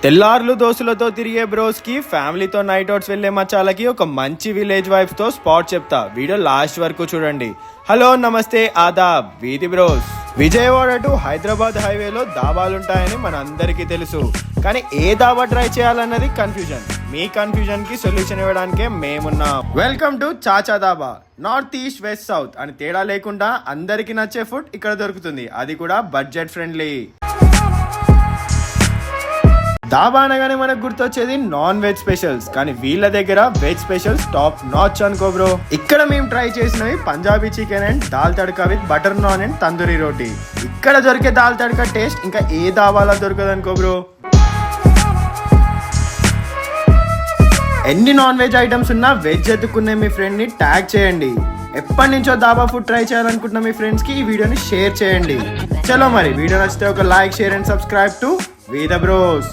తెల్లార్లు దోస్తులతో తిరిగే బ్రోస్ కి ఫ్యామిలీతో నైట్ అవుట్స్ వెళ్లే మచాలకి ఒక మంచి విలేజ్ వైఫ్ తో స్పాట్ చెప్తా. వీడియో లాస్ట్ వరకు చూడండి. హలో నమస్తే ఆదాబ్ వీధి బ్రోస్. విజయవాడ టు హైదరాబాద్ హైవేలో దాబాలుంటాయని మన అందరికీ తెలుసు. కానీ ఏ దాబా ట్రై చేయాలన్నది కన్ఫ్యూజన్. మీ కన్ఫ్యూజన్ కి సొల్యూషన్ ఇవ్వడానికే మేమున్నాం. Welcome to Chacha dhaba. North east west south అని తేడా లేకుండా అందరికి నచ్చే ఫుడ్ ఇక్కడ దొరుకుతుంది. అది కూడా బడ్జెట్ ఫ్రెండ్లీ. దాబా అనగానే మనకు గుర్తొచ్చేది నాన్ వెజ్ స్పెషల్స్, కానీ వీళ్ళ దగ్గర వెజ్ స్పెషల్స్ టాప్ నాచ్ అనుకో బ్రో. ఇక్కడ మేము ట్రై చేసినవి Punjabi chicken and dal tadka with butter naan and tandoori roti. ఇక్కడ దొరికే దాల్ తడకా టేస్ట్ ఇంకా ఏ దాబాలో దొరకదు అనుకో బ్రో. ఎన్ని నాన్ వెజ్ ఐటమ్స్ ఉన్నా వెజ్ ఎత్తుకునే మీ ఫ్రెండ్ ని ట్యాగ్ చేయండి. ఎప్పటి నుంచో దాబా ఫుడ్ ట్రై చేయాలనుకుంటున్న మీ ఫ్రెండ్స్ కి ఈ వీడియోని షేర్ చేయండి. చలో మరి వీడియో నచ్చితే ఒక like, share and subscribe to వీధి బ్రోస్.